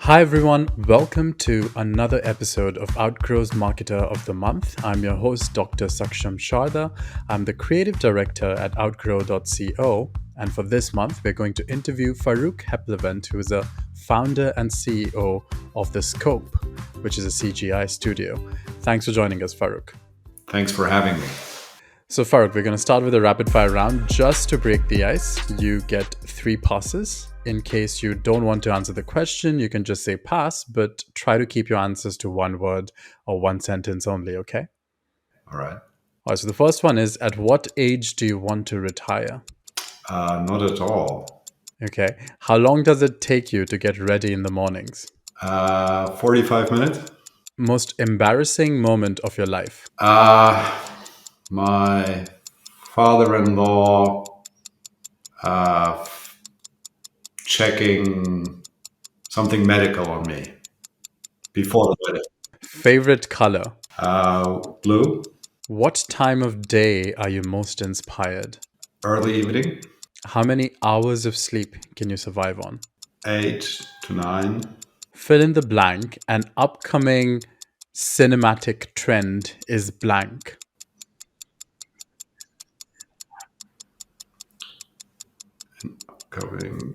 Hi everyone, welcome to another episode of Outgrow's Marketer of the Month. I'm your host, Dr. Saksham Sharda. I'm the creative director at outgrow.co. And for this month, we're going to interview Faruk Heplevent, who is a founder and CEO of The Scope, which is a CGI studio. Thanks for joining us, Faruk. Thanks for having me. So, Faruk, we're going to start with a rapid fire round just to break the ice. You get 3 passes. In case you don't want to answer the question, you can just say pass, but try to keep your answers to one word or one sentence only, okay? All right. All right, so the first one is, at what age do you want to retire? Not at all. Okay. How long does it take you to get ready in the mornings? 45 minutes. Most embarrassing moment of your life? My father-in-law checking something medical on me before the wedding. Favorite color? Blue, What time of day are you most inspired? early evening, How many hours of sleep can you survive on? 8 to 9. Fill in the blank. An upcoming cinematic trend is blank. Covering.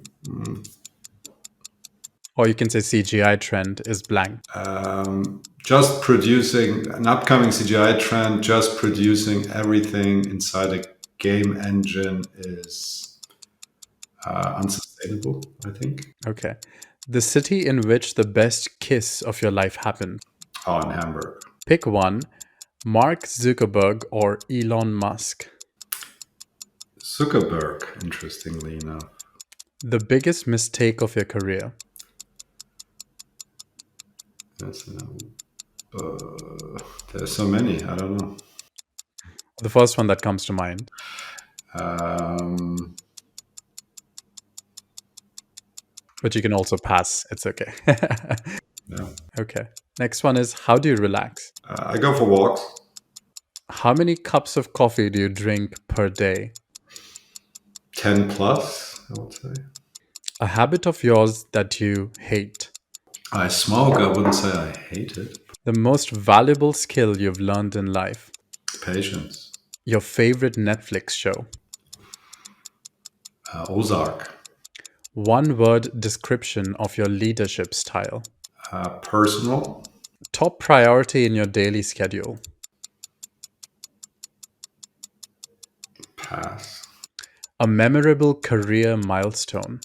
Or you can say CGI trend is blank. Just producing an upcoming CGI trend, just producing everything inside a game engine is unsustainable, I think. Okay. The city in which the best kiss of your life happened. Oh, in Hamburg. Pick one: Mark Zuckerberg or Elon Musk. Zuckerberg, interestingly enough. The biggest mistake of your career. That's, there's so many, I don't know. The first one that comes to mind. Um, But you can also pass. It's okay. yeah. Okay. Next one is, how do you relax? I go for walks. How many cups of coffee do you drink per day? 10 plus, I would say. A habit of yours that you hate. I smoke, I wouldn't say I hate it. The most valuable skill you've learned in life. Patience. Your favorite Netflix show. Ozark. One word description of your leadership style. Personal. Top priority in your daily schedule. Pass. A memorable career milestone.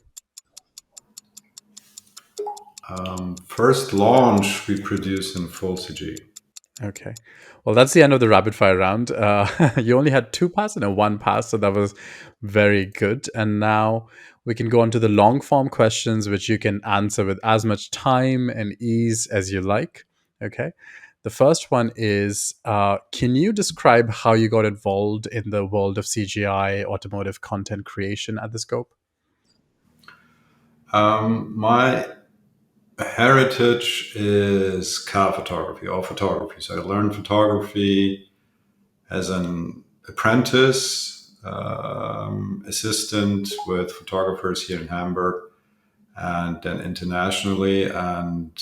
First launch we produced in full CG. Okay. Well, that's the end of the rapid fire round. You only had 2 pass and a 1 pass, so that was very good. And now we can go on to the long form questions, which you can answer with as much time and ease as you like. Okay. The first one is, can you describe how you got involved in the world of CGI automotive content creation at the Scope? My heritage is car photography or photography. So I learned photography as an apprentice, assistant with photographers here in Hamburg and then internationally, and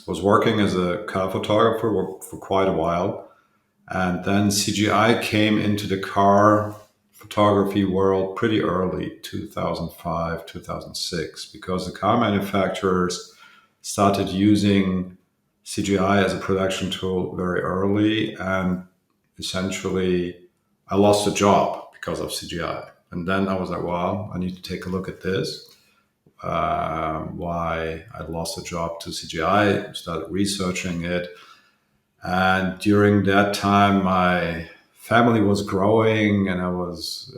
was working as a car photographer for quite a while. And then CGI came into the car photography world pretty early, 2005, 2006, because the car manufacturers started using CGI as a production tool very early. And essentially, I lost a job because of CGI. And then I was like, well, I need to take a look at this. Why I lost a job to CGI, started researching it. And during that time, my family was growing and I was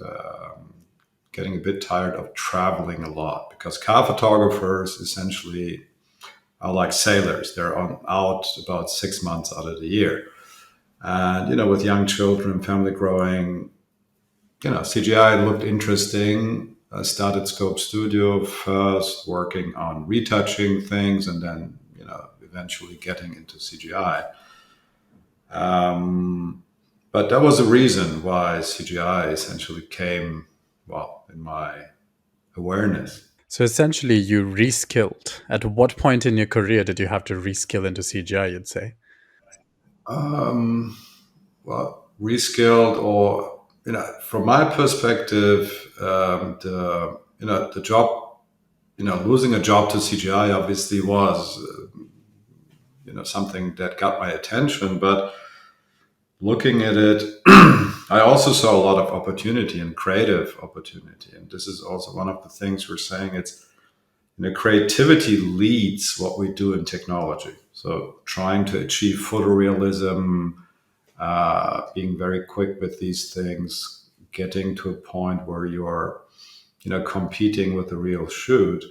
getting a bit tired of traveling a lot because car photographers essentially are like sailors. They're out about 6 months out of the year. And, with young children, family growing, CGI looked interesting. I started Scope Studio first, working on retouching things and then, eventually getting into CGI. But that was the reason why CGI essentially came, in my awareness. So essentially, you reskilled. At what point in your career did you have to reskill into CGI, you'd say? Um, well, reskilled, or from my perspective, the job, losing a job to CGI obviously was something that got my attention. But looking at it, I also saw a lot of opportunity and creative opportunity, and this is also one of the things we're saying. It's creativity leads what we do in technology. So trying to achieve photorealism, being very quick with these things, getting to a point where you are, competing with the real shoot,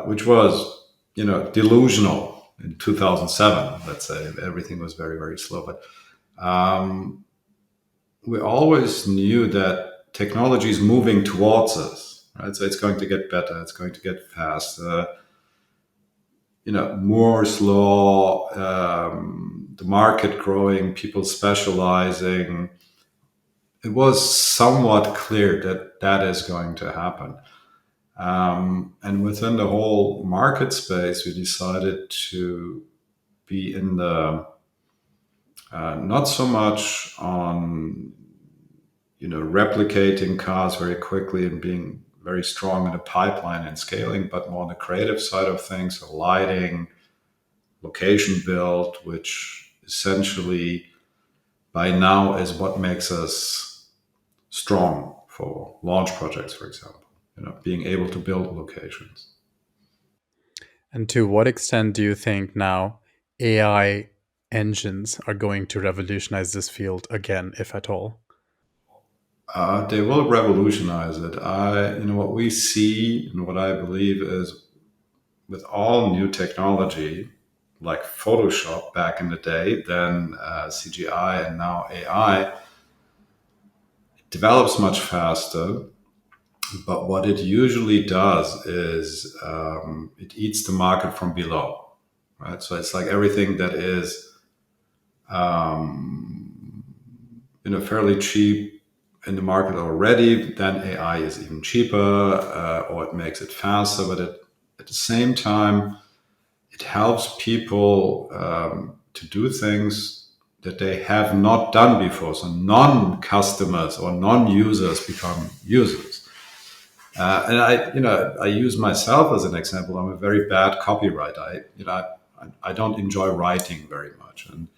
which was, delusional in 2007. Let's say everything was very, very slow, but we always knew that technology is moving towards us. Right, so it's going to get better. It's going to get faster. Moore's law, the market growing, people specializing. It was somewhat clear that that is going to happen. And within the whole market space, we decided to be in the not so much on replicating cars very quickly and being very strong in the pipeline and scaling, but more on the creative side of things, so lighting, location build, which essentially by now is what makes us strong for launch projects, for example. Being able to build locations. And to what extent do you think now AI engines are going to revolutionize this field again, if at all? They will revolutionize it. What we see and what I believe is with all new technology, like Photoshop back in the day, then CGI, and now AI, develops much faster. But what it usually does is it eats the market from below, right? So it's like everything that is fairly cheap in the market already. Then AI is even cheaper, or it makes it faster. But at the same time, it helps people to do things that they have not done before. So non-customers or non-users become users. And I use myself as an example. I'm a very bad copywriter. I don't enjoy writing very much, and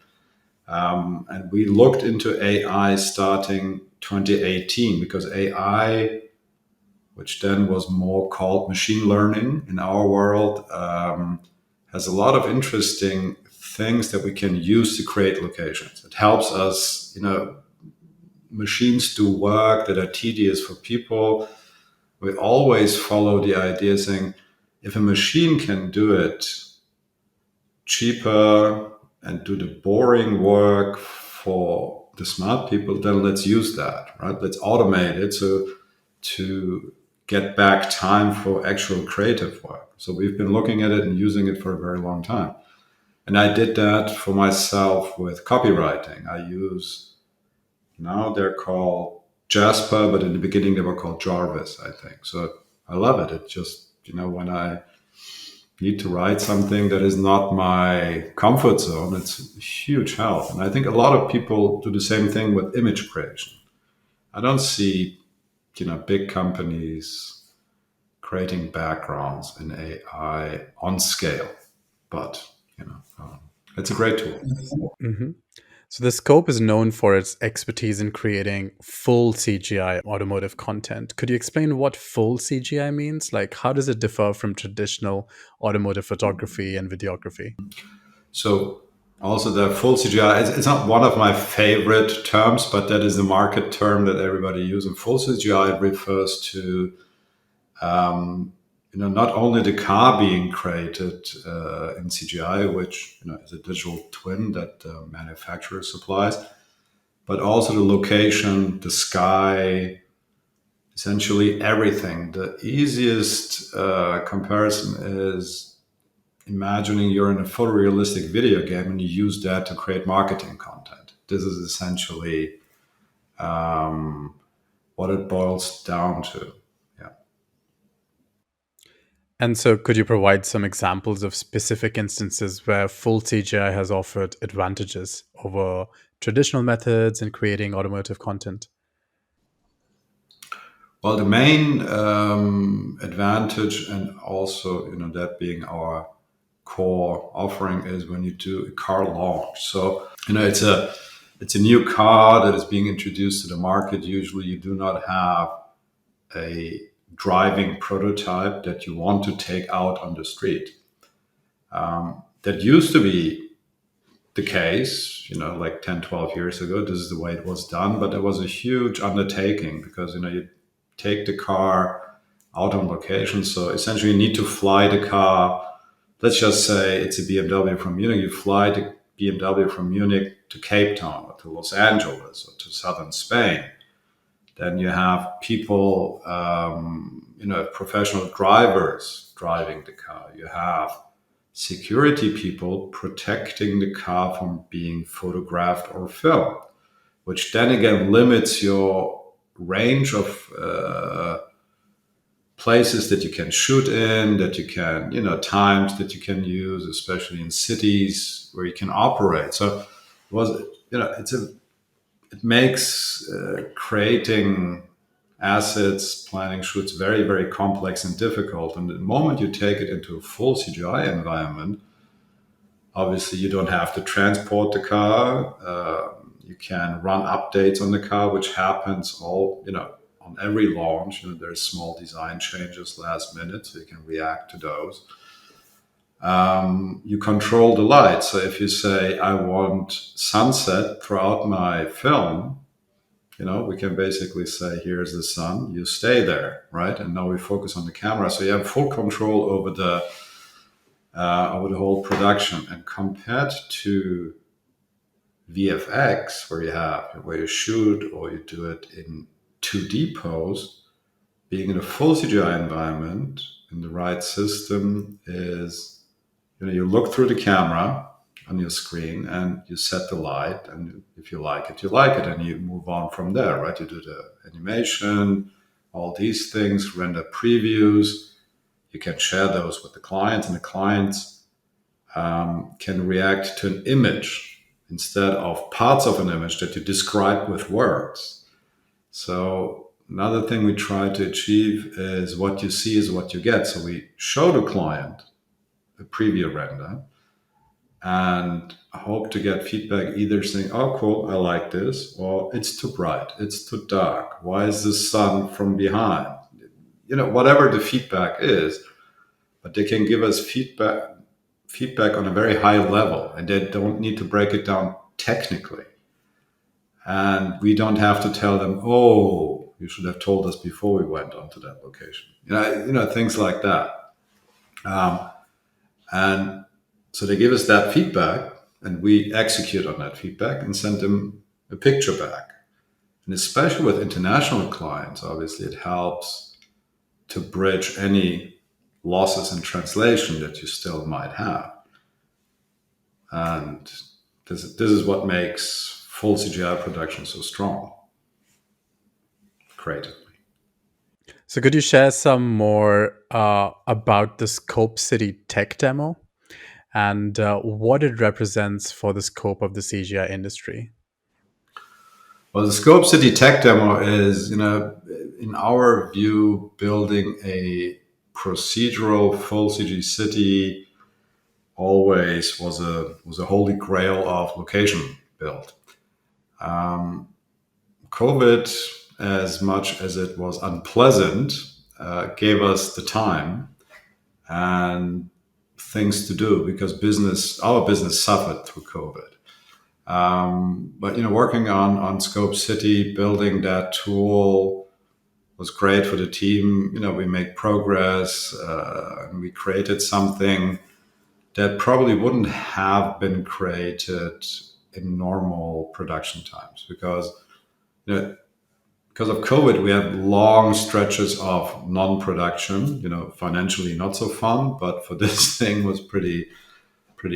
we looked into AI starting 2018 because AI, which then was more called machine learning in our world, has a lot of interesting things that we can use to create locations. It helps us, machines do work that are tedious for people. We always follow the idea saying, if a machine can do it cheaper and do the boring work for the smart people, then let's use that, right? Let's automate it to get back time for actual creative work. So we've been looking at it and using it for a very long time. And I did that for myself with copywriting. I use, now they're called Jasper, but in the beginning they were called Jarvis, I think. So I love it. It just, when I need to write something that is not my comfort zone, it's a huge help. And I think a lot of people do the same thing with image creation. I don't see, big companies creating backgrounds in AI on scale, but it's a great tool. Hmm. So the scope is known for its expertise in creating full CGI automotive content. Could you explain what full CGI means? Like, how does it differ from traditional automotive photography and videography? So also the full CGI, it's not one of my favorite terms, but that is the market term that everybody uses. Full CGI refers to not only the car being created in CGI, which is a digital twin that the manufacturer supplies, but also the location, the sky, essentially everything. The easiest comparison is imagining you're in a photorealistic video game and you use that to create marketing content. This is essentially what it boils down to. Yeah. And so, could you provide some examples of specific instances where full CGI has offered advantages over traditional methods in creating automotive content? Well, the main advantage, and also that being our core offering, is when you do a car launch. So it's a new car that is being introduced to the market. Usually, you do not have a driving prototype that you want to take out on the street. That used to be the case, like 10, 12 years ago. This is the way it was done, but it was a huge undertaking because, you take the car out on location. So essentially, you need to fly the car. Let's just say it's a BMW from Munich. You fly the BMW from Munich to Cape Town or to Los Angeles or to southern Spain. Then you have people, professional drivers driving the car. You have security people protecting the car from being photographed or filmed, which then again limits your range of places that you can shoot in, that you can, times that you can use, especially in cities where you can operate. So it was, it makes creating assets, planning shoots very, very complex and difficult. And the moment you take it into a full CGI environment, obviously you don't have to transport the car. You can run updates on the car, which happens on every launch. There's small design changes last minute, so you can react to those. You control the light. So if you say, I want sunset throughout my film, we can basically say, here's the sun, you stay there, right? And now we focus on the camera. So you have full control over the whole production. And compared to VFX, where you shoot or you do it in 2D pose, being in a full CGI environment in the right system is, you look through the camera on your screen and you set the light, and if you like it, you like it, and you move on from there, right? You do the animation, all these things, render previews. You can share those with the clients, and the clients can react to an image instead of parts of an image that you describe with words. So another thing we try to achieve is what you see is what you get. So we show the client a preview render and hope to get feedback, either saying, oh, cool, I like this, or it's too bright, it's too dark, why is the sun from behind? Whatever the feedback is, but they can give us feedback on a very high level, and they don't need to break it down technically. And we don't have to tell them, oh, you should have told us before we went onto that location. Things like that. And so they give us that feedback, and we execute on that feedback and send them a picture back. And especially with international clients, obviously it helps to bridge any losses in translation that you still might have. And this is what makes full CGI production so strong creatively. So, could you share some more about the Scope City tech demo and what it represents for the scope of the CGI industry? Well, the Scope City tech demo is, in our view, building a procedural full CG city always was a holy grail of location build. COVID, as much as it was unpleasant, gave us the time and things to do because our business suffered through COVID. But working on Scope City, building that tool was great for the team. We made progress, and we created something that probably wouldn't have been created in normal production times because of COVID, we have long stretches of non-production. Financially not so fun, but for this thing was pretty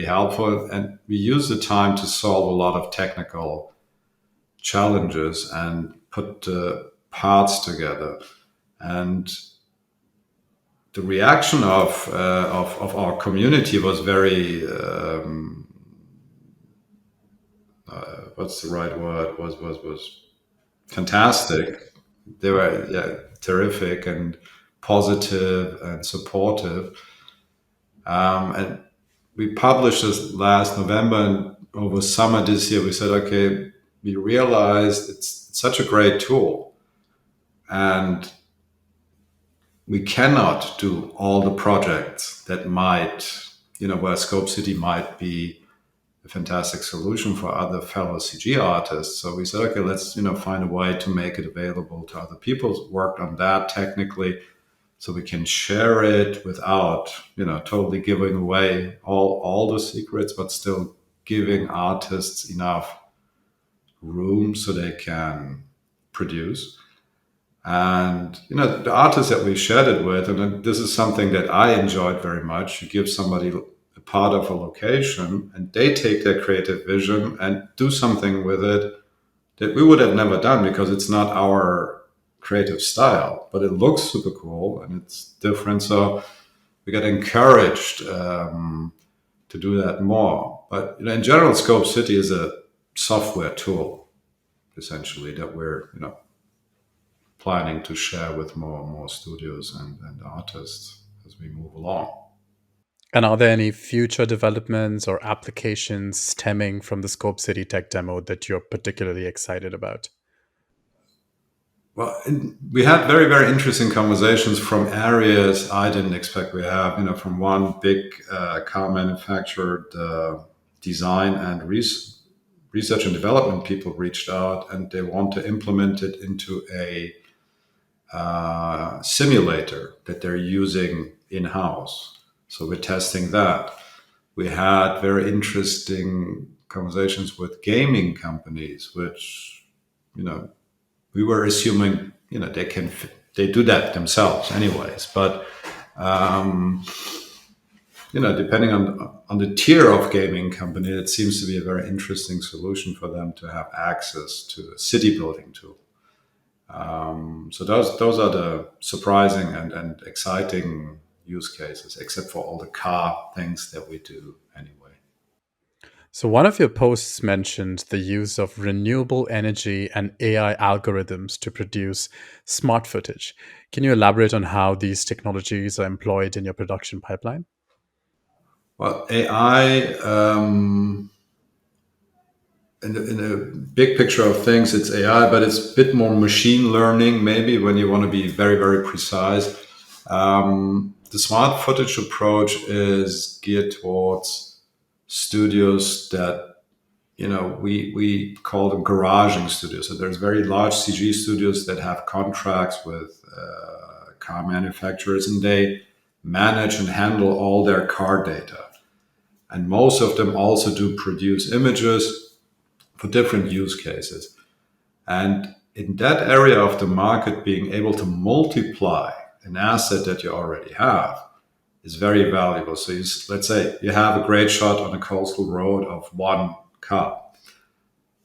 helpful. And we used the time to solve a lot of technical challenges and put the parts together. And the reaction of our community was very what's the right word, was fantastic. They were, yeah, terrific and positive and supportive. And we published this last November, and over summer this year we said, okay, we realized it's such a great tool, and we cannot do all the projects that might, where Scope City might be a fantastic solution for other fellow CG artists. So we said, okay, let's find a way to make it available to other people. Worked on that technically, so we can share it without totally giving away all the secrets, but still giving artists enough room so they can produce. And the artists that we shared it with, and this is something that I enjoyed very much. You give somebody a part of a location, and they take their creative vision and do something with it that we would have never done because it's not our creative style. But it looks super cool and it's different. So we get encouraged to do that more. But in general, Scope City is a software tool essentially that we're planning to share with more and more studios and artists as we move along. And are there any future developments or applications stemming from the Scope City Tech demo that you're particularly excited about? Well, we had very, very interesting conversations from areas I didn't expect we have. From one big car manufacturer, the design and research and development people reached out, and they want to implement it into a simulator that they're using in house. So we're testing that. We had very interesting conversations with gaming companies, which we were assuming they do that themselves anyways. But depending on the tier of gaming company, it seems to be a very interesting solution for them to have access to a city building tool. So those are the surprising and exciting use cases, except for all the car things that we do anyway. So, one of your posts mentioned the use of renewable energy and AI algorithms to produce smart footage. Can you elaborate on how these technologies are employed in your production pipeline? Well, AI, in the big picture of things, it's AI, but it's a bit more machine learning, maybe when you want to be very, very precise. The smart footage approach is geared towards studios that we call them garaging studios. So there's very large CG studios that have contracts with car manufacturers, and they manage and handle all their car data. And most of them also do produce images for different use cases. And in that area of the market, being able to multiply an asset that you already have is very valuable. So let's say you have a great shot on a coastal road of one car.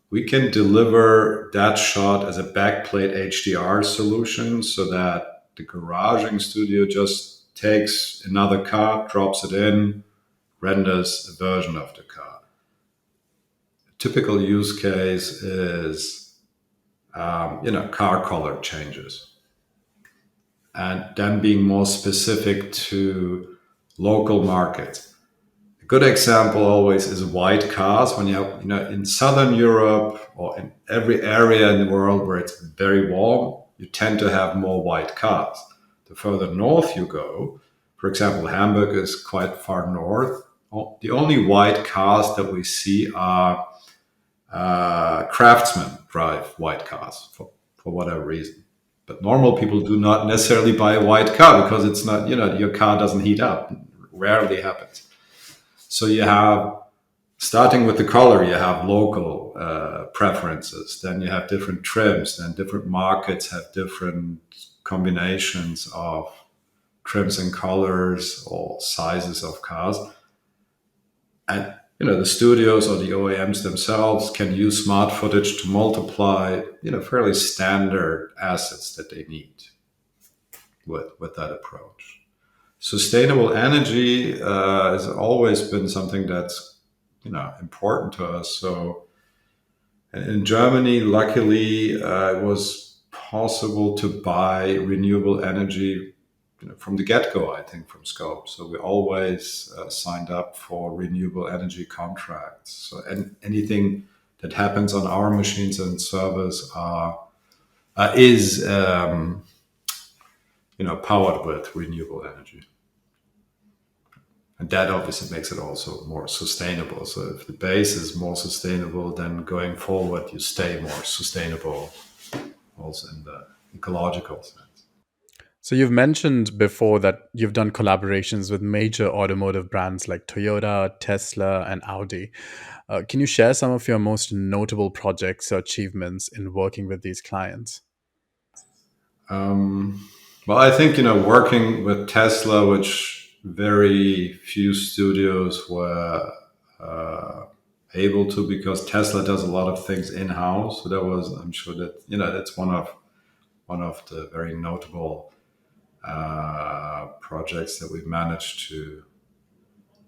We can deliver that shot as a backplate HDR solution so that the garaging studio just takes another car, drops it in, renders a version of the car. A typical use case is, car color changes. And then being more specific to local markets. A good example always is white cars. When you have, in Southern Europe or in every area in the world where it's very warm, you tend to have more white cars. The further north you go, for example, Hamburg is quite far north. The only white cars that we see are craftsmen drive white cars for whatever reason. But normal people do not necessarily buy a white car because it's not, your car doesn't heat up. It rarely happens. So you have, starting with the color, you have local preferences. Then you have different trims. Then different markets have different combinations of trims and colors or sizes of cars. And the studios or the OEMs themselves can use smart footage to multiply fairly standard assets that they need with that approach. sustainable energy has always been something that's important to us. So in Germany, luckily, it was possible to buy renewable energy from the get-go, I think, from scope. So we always signed up for renewable energy contracts. So anything that happens on our machines and servers is powered with renewable energy, and that obviously makes it also more sustainable. So if the base is more sustainable, then going forward you stay more sustainable, also in the ecological sense. So you've mentioned before that you've done collaborations with major automotive brands like Toyota, Tesla, and Audi. Can you share some of your most notable projects or achievements in working with these clients? Well, I think working with Tesla, which very few studios were able to, because Tesla does a lot of things in house. So that was, I'm sure that that's one of the very notable projects that we've managed to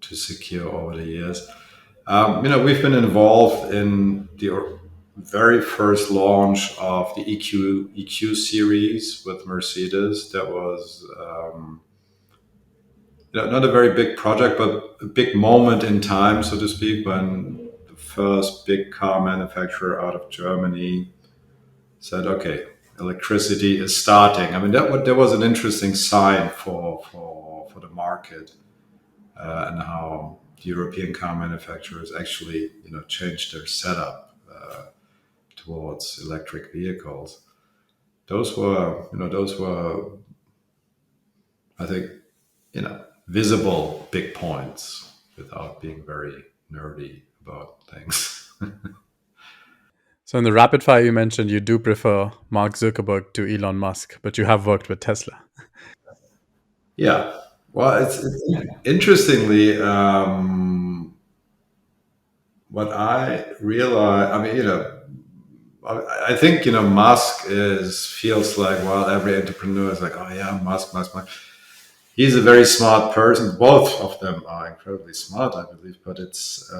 secure over the years. We've been involved in the very first launch of the EQ series with Mercedes. That was not a very big project, but a big moment in time, so to speak, when the first big car manufacturer out of Germany said, "Okay, electricity is starting." I mean, that was an interesting sign for the market, and how the European car manufacturers actually changed their setup towards electric vehicles. Those were I think visible big points without being very nerdy about things. So in the rapid fire, you mentioned you do prefer Mark Zuckerberg to Elon Musk, but you have worked with Tesla. Yeah. Well, it's interestingly, what I realize. I mean, I think Musk is feels like, well, every entrepreneur is like, oh yeah, Musk, Musk, Musk. He's a very smart person. Both of them are incredibly smart, I believe. But it's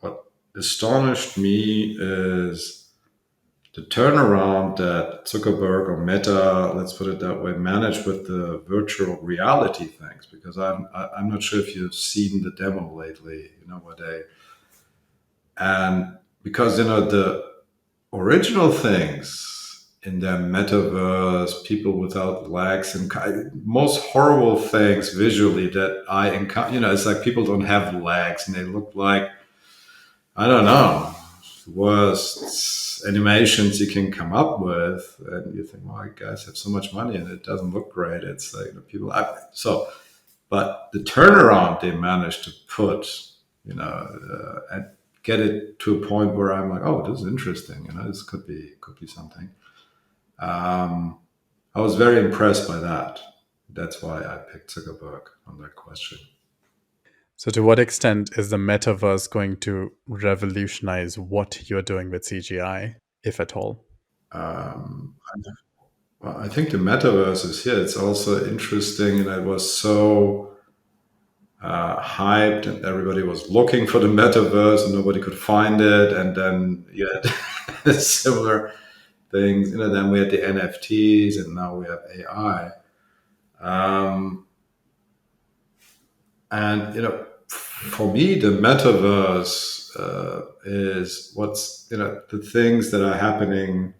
what astonished me is the turnaround that Zuckerberg or Meta, let's put it that way, managed with the virtual reality things. Because I'm not sure if you've seen the demo lately. Where they, and because the original things in their metaverse, people without legs and most horrible things visually that I encounter. It's like people don't have legs and they look like, I don't know, worst animations you can come up with, and you think, well, you guys have so much money and it doesn't look great. It's like so, but the turnaround they managed to put, and get it to a point where I'm like, oh, this is interesting. This could be something. I was very impressed by that. That's why I picked Zuckerberg on that question. So to what extent is the metaverse going to revolutionize what you're doing with CGI, if at all? Um, well, I think the metaverse is here. It's also interesting, and it was so hyped, and everybody was looking for the metaverse, and nobody could find it. And then you had similar things. Then we had the NFTs, and now we have AI. Um, and for me, the metaverse is what's the things that are happening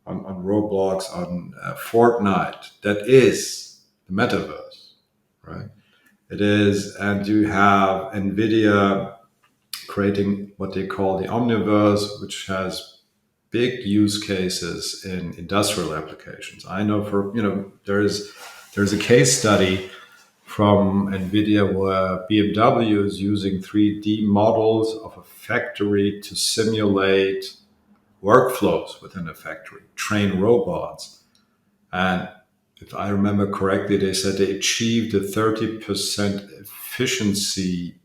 on Roblox, on Fortnite. That is the metaverse, right? It is, and you have Nvidia creating what they call the Omniverse, which has big use cases in industrial applications. I know there's a case study from Nvidia where BMW is using 3D models of a factory to simulate workflows within a factory, train robots. And if I remember correctly, they said they achieved a 30% efficiency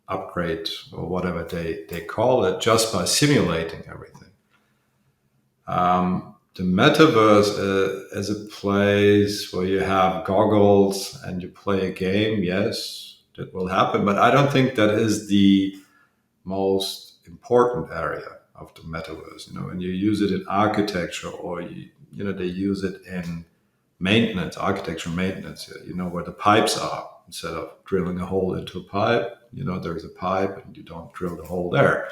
upgrade, or whatever they call it, just by simulating everything. the metaverse as a place where you have goggles and you play a game, yes, that will happen. But I don't think that is the most important area of the metaverse. When you use it in architecture, or they use it in maintenance, architecture maintenance. Where the pipes are. Instead of drilling a hole into a pipe, there's a pipe, and you don't drill the hole there.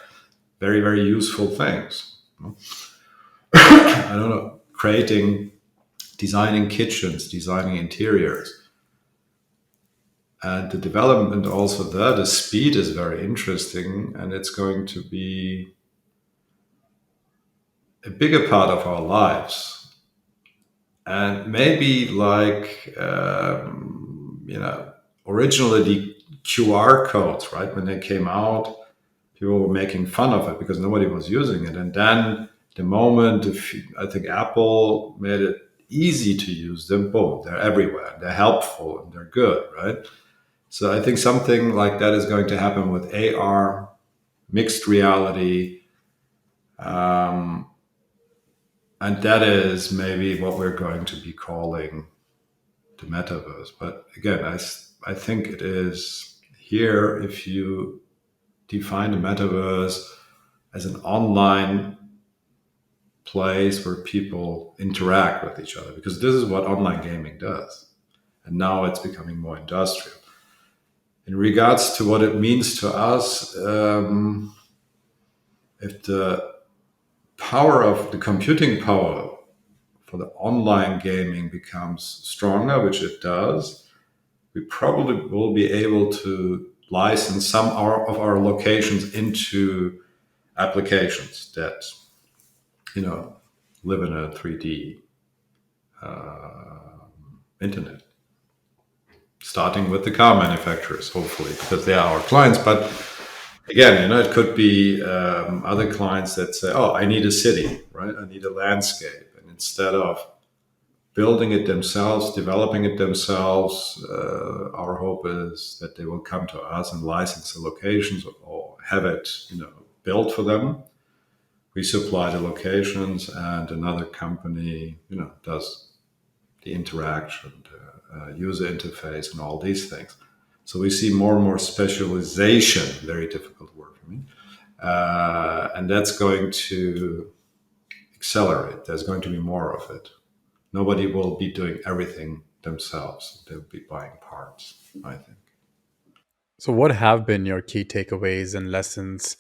Very, very useful things. I don't know, designing kitchens, designing interiors. And the development also there, the speed is very interesting, and it's going to be a bigger part of our lives. And maybe like, originally the QR codes, right? When they came out, people were making fun of it because nobody was using it. And then the moment, I think Apple made it easy to use them, boom, they're everywhere. They're helpful and they're good, right? So I think something like that is going to happen with AR, mixed reality, and that is maybe what we're going to be calling the metaverse. But again, I think it is here, if you define the metaverse as an online place where people interact with each other, because this is what online gaming does. And now it's becoming more industrial. In regards to what it means to us, if the power of the computing power for the online gaming becomes stronger, which it does, we probably will be able to license some of our locations into applications that live in a 3D internet. Starting with the car manufacturers, hopefully, because they are our clients. But again, it could be other clients that say, "Oh, I need a city, right? I need a landscape," and instead of building it themselves, developing it themselves, our hope is that they will come to us and license the locations, or have it, built for them. We supply the locations, and another company, does the interaction, the user interface, and all these things. So we see more and more specialization. Very difficult word for me, and that's going to accelerate. There's going to be more of it. Nobody will be doing everything themselves. They'll be buying parts, I think. So, what have been your key takeaways and lessons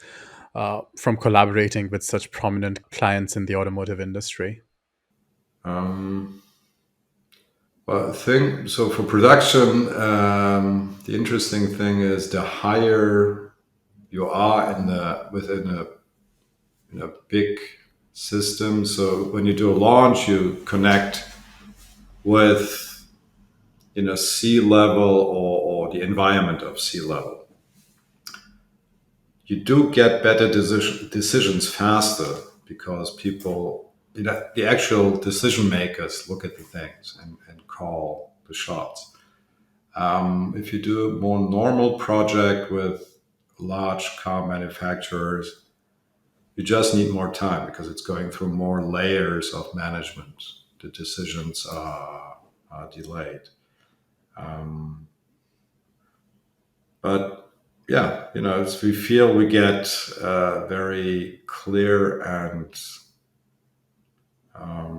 from collaborating with such prominent clients in the automotive industry? Um, well, I think so. For production, the interesting thing is the higher you are within a big system. So when you do a launch, you connect with sea level, or the environment of sea level. You do get better decisions faster, because people, the actual decision makers, look at the things and call the shots. If you do a more normal project with large car manufacturers, you just need more time, because it's going through more layers of management. The decisions are delayed. But yeah, we feel we get very clear and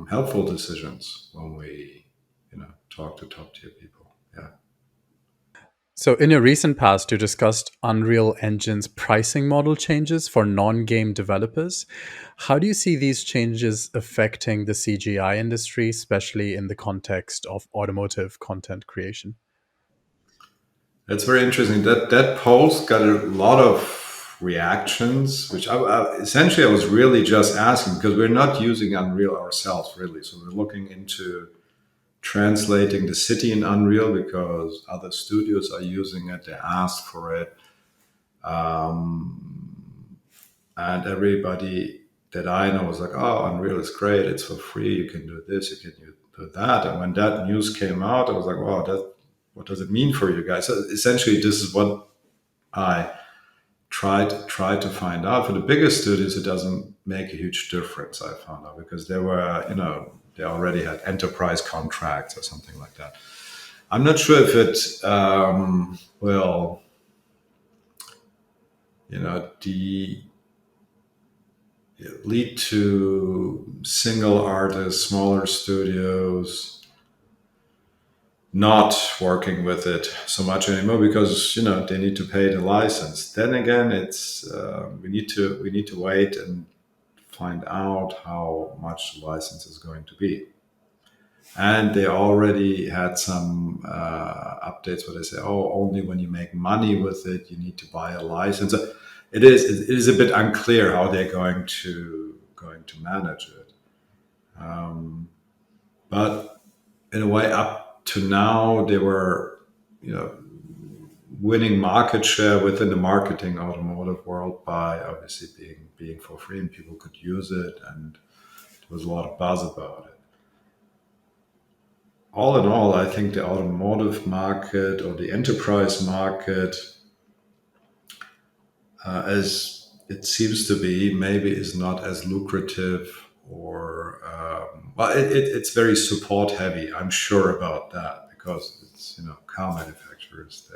helpful decisions when we, talk to top tier people. Yeah. So, in your recent past, you discussed Unreal Engine's pricing model changes for non game developers. How do you see these changes affecting the CGI industry, especially in the context of automotive content creation? That's very interesting. That post got a lot of reactions, which essentially I was really just asking, because we're not using Unreal ourselves, really. So we're looking into translating the city in Unreal, because other studios are using it. They ask for it, and everybody that I know was like, "Oh, Unreal is great. It's for free. You can do this. You can do that." And when that news came out, I was like, "Wow, what does it mean for you guys?" So essentially, this is what I try to find out. For the bigger studios, it doesn't make a huge difference. I found out because they were, they already had enterprise contracts or something like that. I'm not sure if it will, the lead to single artists, smaller studios not working with it so much anymore because they need to pay the license. Then again, it's we need to wait and find out how much the license is going to be. And they already had some updates where they say, "Oh, only when you make money with it, you need to buy a license." It is a bit unclear how they're going to manage it. But in a way, up to now, they were, you know, winning market share within the marketing automotive world by obviously being for free and people could use it, and there was a lot of buzz about it. All in all, I think the automotive market or the enterprise market, as it seems to be, maybe is not as lucrative or well, it's very support heavy. I'm sure about that because it's car manufacturers.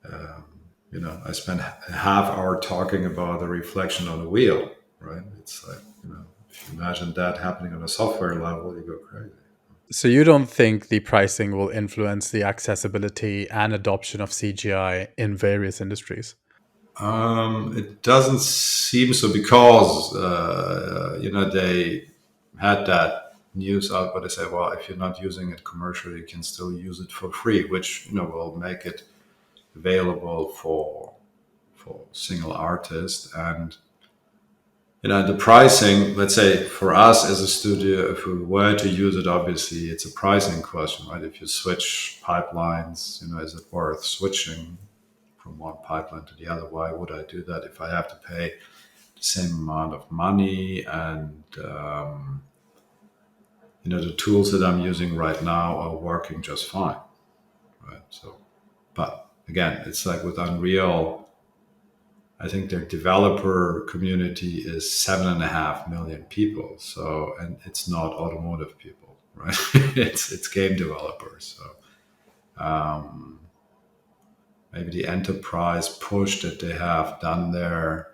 I spent a half hour talking about the reflection on the wheel, right? It's like if you imagine that happening on a software level, you go crazy. So you don't think the pricing will influence the accessibility and adoption of CGI in various industries? It doesn't seem so because they had that news out, but they say, well, if you're not using it commercially, you can still use it for free, which will make it available for single artists. And the pricing. Let's say for us as a studio, if we were to use it, obviously it's a pricing question, right? If you switch pipelines, is it worth switching from one pipeline to the other? Why would I do that if I have to pay the same amount of money? And the tools that I'm using right now are working just fine, right? So, but again, it's like with Unreal. I think their developer community is 7.5 million people. So, and it's not automotive people, right? it's game developers. So maybe the enterprise push that they have done there.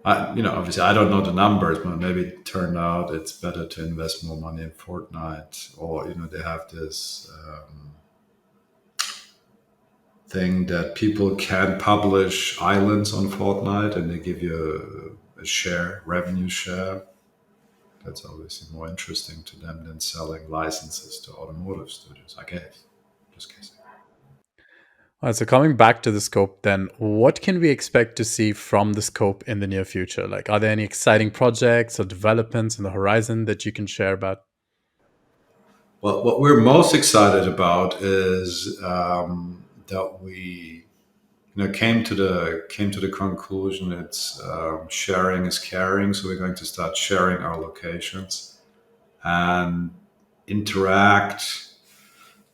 Obviously, I don't know the numbers, but maybe it turned out it's better to invest more money in Fortnite, or they have this thing that people can publish islands on Fortnite, and they give you a share, revenue share. That's obviously more interesting to them than selling licenses to automotive studios, I guess. Just guessing. All right, so coming back to the scope, then, what can we expect to see from the scope in the near future? Like, are there any exciting projects or developments on the horizon that you can share about? Well, what we're most excited about is that we came to the conclusion it's sharing is caring. So we're going to start sharing our locations and interact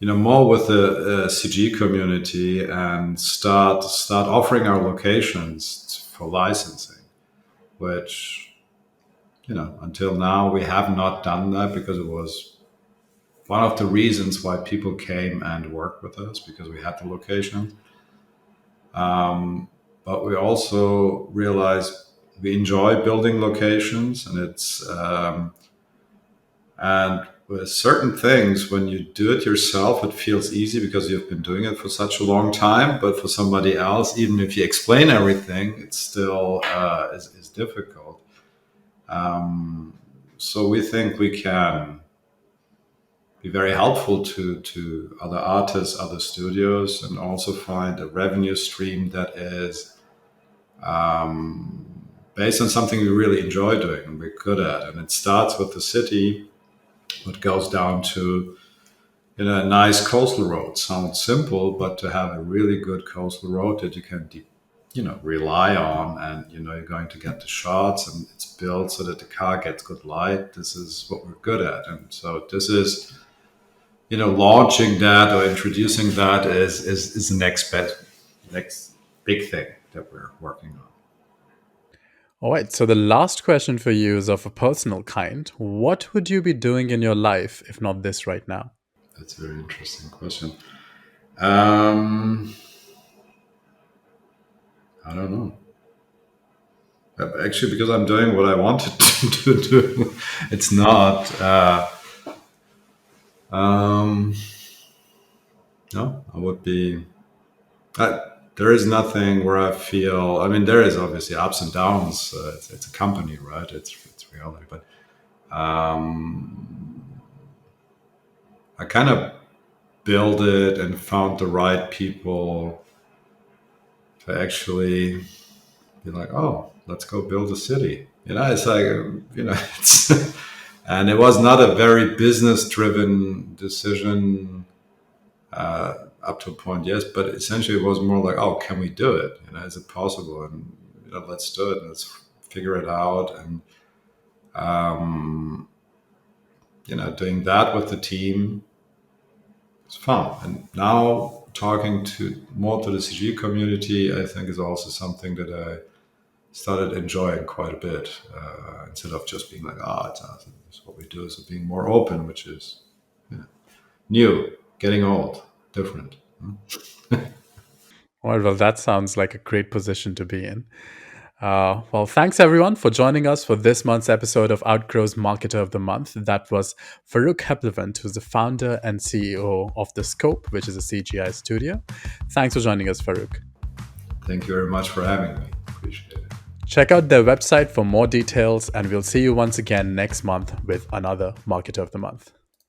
more with the CG community and start offering our locations for licensing, which until now we have not done that because it was one of the reasons why people came and worked with us because we had the location. But we also realized we enjoy building locations, and it's and with certain things, when you do it yourself, it feels easy because you've been doing it for such a long time. But for somebody else, even if you explain everything, it's still is difficult. So we think we can be very helpful to other artists, other studios, and also find a revenue stream that is based on something we really enjoy doing and we're good at. And it starts with the city, but goes down to a nice coastal road. Sounds simple, but to have a really good coastal road that you can rely on, and you're going to get the shots, and it's built so that the car gets good light. This is what we're good at, and so this is launching that or introducing that is the next best. next big thing that we're working on. All right. So the last question for you is of a personal kind. What would you be doing in your life if not this right now? That's a very interesting question. Um, I don't know. Actually, because I'm doing what I wanted to do, it's not. Um, no, I would be. There is nothing where I feel. I mean, there is obviously ups and downs. It's a company, right? It's reality, but I kind of build it and found the right people to actually be like, oh, let's go build a city. It's like, it's, and it was not a very business driven decision up to a point, yes, but essentially it was more like, oh, can we do it? Is it possible? And let's do it. Let's figure it out. And doing that with the team is fun. And now talking to the CG community, I think is also something that I started enjoying quite a bit, instead of just being like, it's awesome, it's what we do. So being more open, which is new, getting old, different. All right. Well, that sounds like a great position to be in. Well, thanks everyone for joining us for this month's episode of Outgrow's Marketer of the Month. That was Faruk Heplevent, who's the founder and CEO of The Scope, which is a CGI studio. Thanks for joining us, Faruk. Thank you very much for having me. Appreciate it. Check out their website for more details, and we'll see you once again next month with another Marketer of the Month.